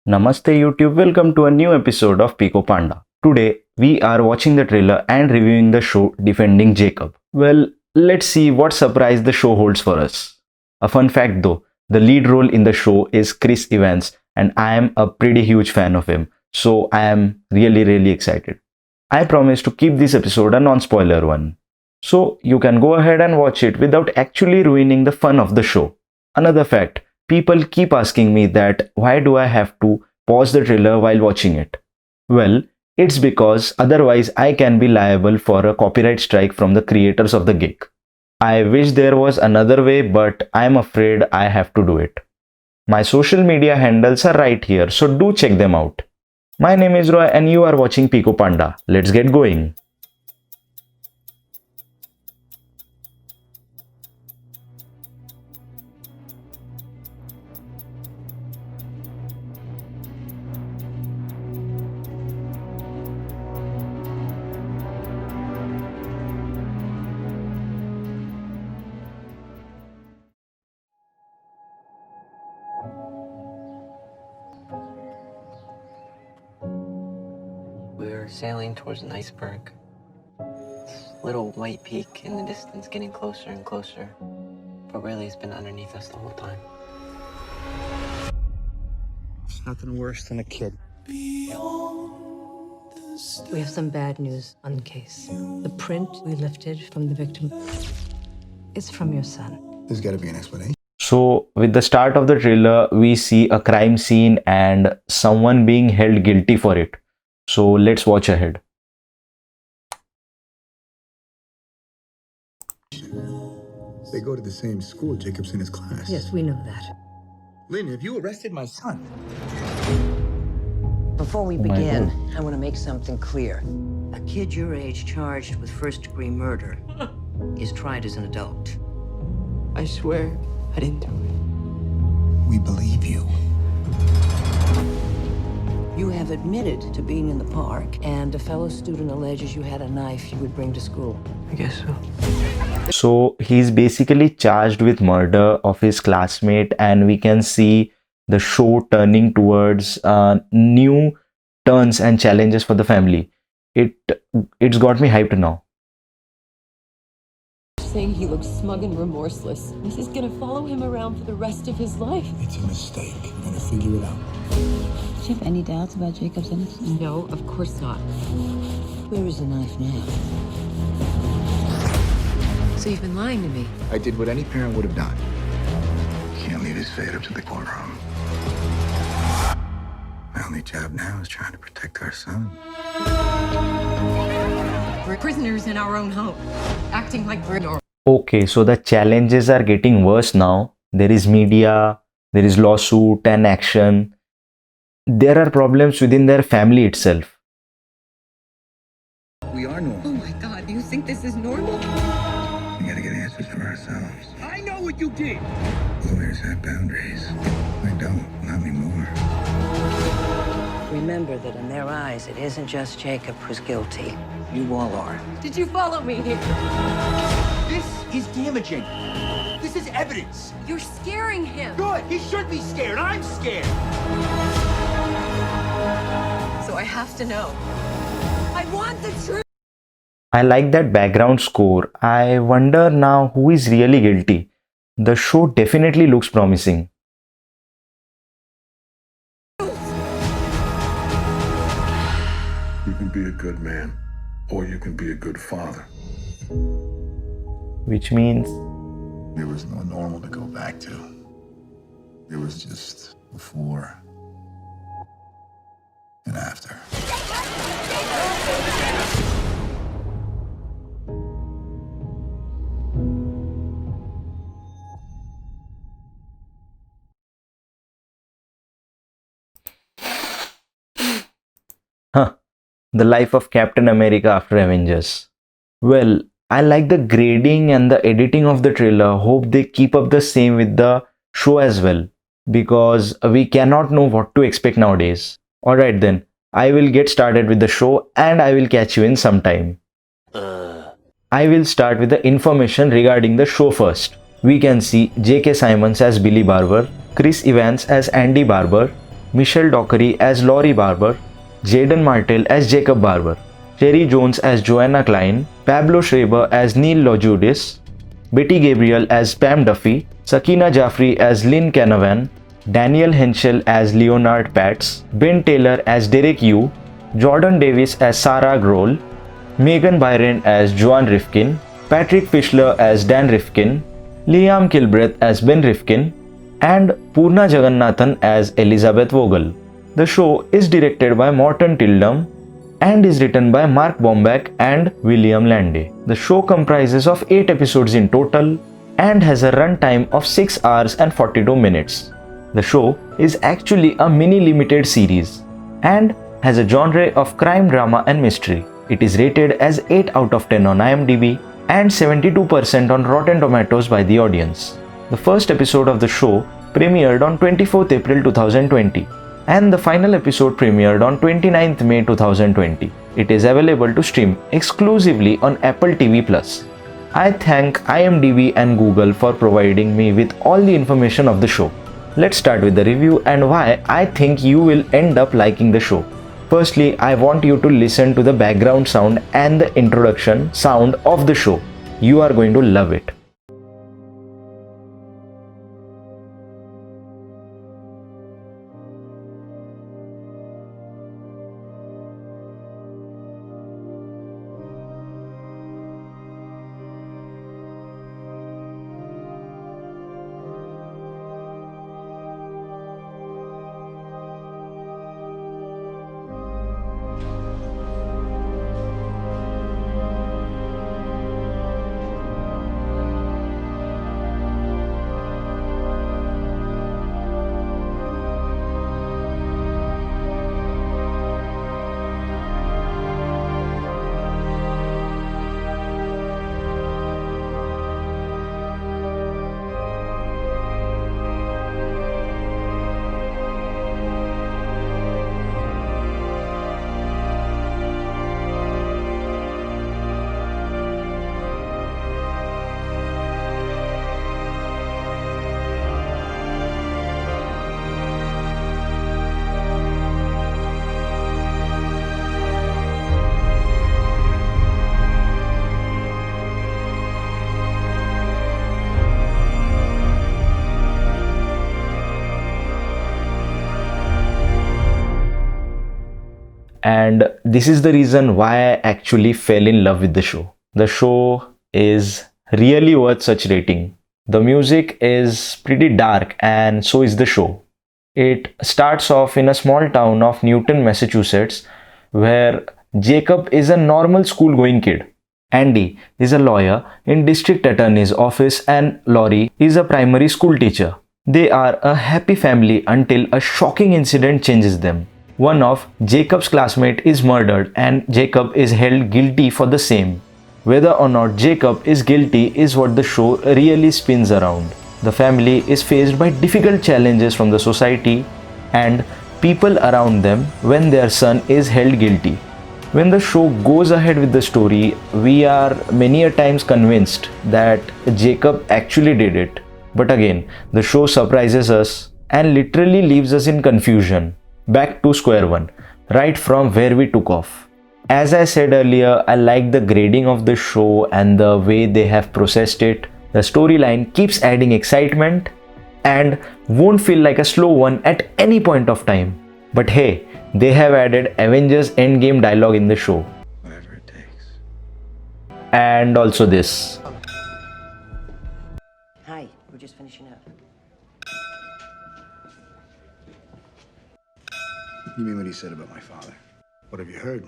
Namaste YouTube, welcome to a new episode of Pico Panda. Today we are watching the trailer and reviewing the show Defending Jacob. Well, let's see what surprise the show holds for us. A fun fact though, the lead role in the show is Chris Evans and I am a pretty huge fan of him, so I am really excited. I promise to keep this episode a non-spoiler one. So you can go ahead and watch it without actually ruining the fun of the show. Another fact, people keep asking me that why do I have to pause the trailer while watching it? Well, it's because otherwise I can be liable for a copyright strike from the creators of the gig. I wish there was another way, but I'm afraid I have to do it. My social media handles are right here, so do check them out. My name is Roy and you are watching Pico Panda. Let's get going. We're sailing towards an iceberg. This little white peak in the distance getting closer and closer. But really, it's been underneath us the whole time. There's nothing worse than a kid. We have some bad news on the case. The print we lifted from the victim is from your son. There's got to be an explanation. So, with the start of the trailer, we see a crime scene and someone being held guilty for it. So, let's watch ahead. They go to the same school. Jacob's in his class. Yes, we know that. Lynn, have you arrested my son? Before we my begin, God. I want to make something clear. A kid your age charged with first-degree murder is tried as an adult. I swear, I didn't do it. We believe you. You have admitted to being in the park, and a fellow student alleges you had a knife you would bring to school. I guess so. So, he's basically charged with murder of his classmate, and we can see the show turning towards new turns and challenges for the family. It's got me hyped now. Saying he looks smug and remorseless. This is gonna follow him around for the rest of his life. It's a mistake. We're going to figure it out. Do you have any doubts about Jacob's innocence? No, of course not. Where is the knife now? So you've been lying to me. I did what any parent would have done. Can't leave his fate up to the courtroom. My only job now is trying to protect our son. We're prisoners in our own home, acting like we're normal. Okay, so the challenges are getting worse now. There is media, there is lawsuit and action. There are problems within their family itself. We are normal. Oh my God, do you think this is normal? We gotta get answers for ourselves. I know what you did! Lawyers have boundaries. I don't. Not anymore. Remember that in their eyes, it isn't just Jacob who's guilty. You all are. Did you follow me here? This is damaging. This is evidence. You're scaring him. Good. He should be scared. I'm scared. So I have to know. I want the truth. I like that background score. I wonder now who is really guilty. The show definitely looks promising. You can be a good man, or you can be a good father. Which means There was no normal to go back to. There was just before and after. the life of Captain America after Avengers. Well, I like the grading and the editing of the trailer. Hope they keep up the same with the show as well, because we cannot know what to expect nowadays. Alright then, I will get started with the show and I will catch you in some time. I will start with the information regarding the show first. We can see J.K. Simmons as Billy Barber, Chris Evans as Andy Barber, Michelle Dockery as Laurie Barber, Jaden Martell as Jacob Barber, Cherry Jones as Joanna Klein, Pablo Schreiber as Neil Lojudis, Betty Gabriel as Pam Duffy, Sakina Jaffrey as Lynn Canavan, Daniel Henschel as Leonard Patz, Ben Taylor as Derek Yu, Jordan Davis as Sarah Grohl, Megan Byron as Joan Rifkin, Patrick Fischler as Dan Rifkin, Liam Kilbreth as Ben Rifkin, and Purna Jagannathan as Elizabeth Vogel. The show is directed by Morton Tildum and is written by Mark Bomback and William Landay. The show comprises of 8 episodes in total and has a runtime of 6 hours and 42 minutes. The show is actually a mini limited series and has a genre of crime, drama and mystery. It is rated as 8 out of 10 on IMDb and 72% on Rotten Tomatoes by the audience. The first episode of the show premiered on 24th April 2020 and the final episode premiered on 29th May 2020. It is available to stream exclusively on Apple TV+. I thank IMDb and Google for providing me with all the information of the show. Let's start with the review and why I think you will end up liking the show. Firstly, I want you to listen to the background sound and the introduction sound of the show. You are going to love it. And this is the reason why I actually fell in love with the show. The show is really worth such rating. The music is pretty dark and so is the show. It starts off in a small town of Newton, Massachusetts, where Jacob is a normal school-going kid. Andy is a lawyer in district attorney's office and Laurie is a primary school teacher. They are a happy family until a shocking incident changes them. One of Jacob's classmates is murdered and Jacob is held guilty for the same. Whether or not Jacob is guilty is what the show really spins around. The family is faced by difficult challenges from the society and people around them when their son is held guilty. When the show goes ahead with the story, we are many a times convinced that Jacob actually did it. But again, the show surprises us and literally leaves us in confusion. Back to square one, right from where we took off. As I said earlier, I like the grading of the show and the way they have processed it. The storyline keeps adding excitement and won't feel like a slow one at any point of time. But hey, they have added Avengers Endgame dialogue in the show. Whatever it takes. And also this. Hi, we're just finishing up. You mean what he said about my father? What have you heard?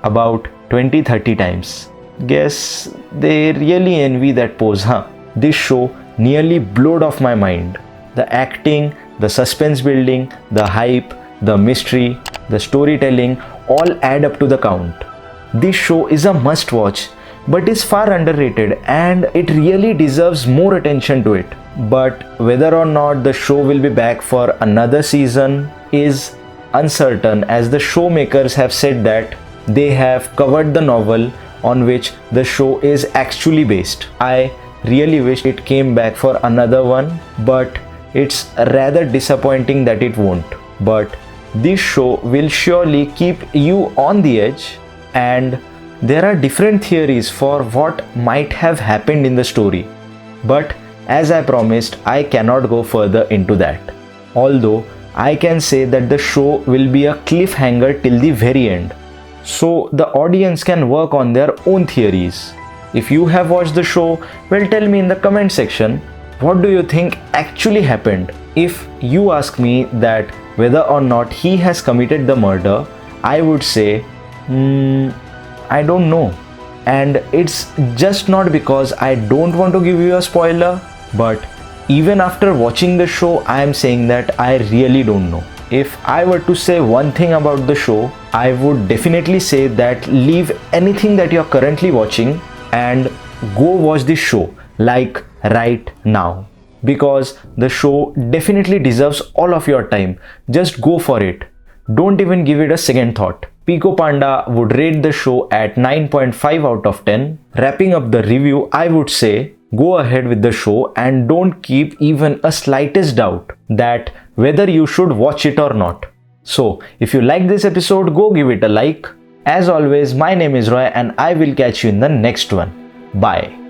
About 20-30 times. Guess they really envy that pose, huh? This show nearly blowed off my mind. The acting, the suspense building, the hype, the mystery, the storytelling all add up to the count. This show is a must watch but is far underrated and it really deserves more attention to it. But whether or not the show will be back for another season is uncertain, as the showmakers have said that they have covered the novel on which the show is actually based. I really wish it came back for another one, but it's rather disappointing that it won't. But this show will surely keep you on the edge, and there are different theories for what might have happened in the story. But as I promised, I cannot go further into that. Although I can say that the show will be a cliffhanger till the very end, so the audience can work on their own theories. If you have watched the show, well, tell me in the comment section, what do you think actually happened? If you ask me that whether or not he has committed the murder, I would say, I don't know. And it's just not because I don't want to give you a spoiler, but even after watching the show, I am saying that I really don't know. If I were to say one thing about the show, I would definitely say that leave anything that you're currently watching and go watch this show, like right now. Because the show definitely deserves all of your time. Just go for it. Don't even give it a second thought. Pico Panda would rate the show at 9.5 out of 10. Wrapping up the review, I would say go ahead with the show and don't keep even a slightest doubt that whether you should watch it or not. So, if you like this episode, go give it a like. As always, my name is Roy and I will catch you in the next one. Bye.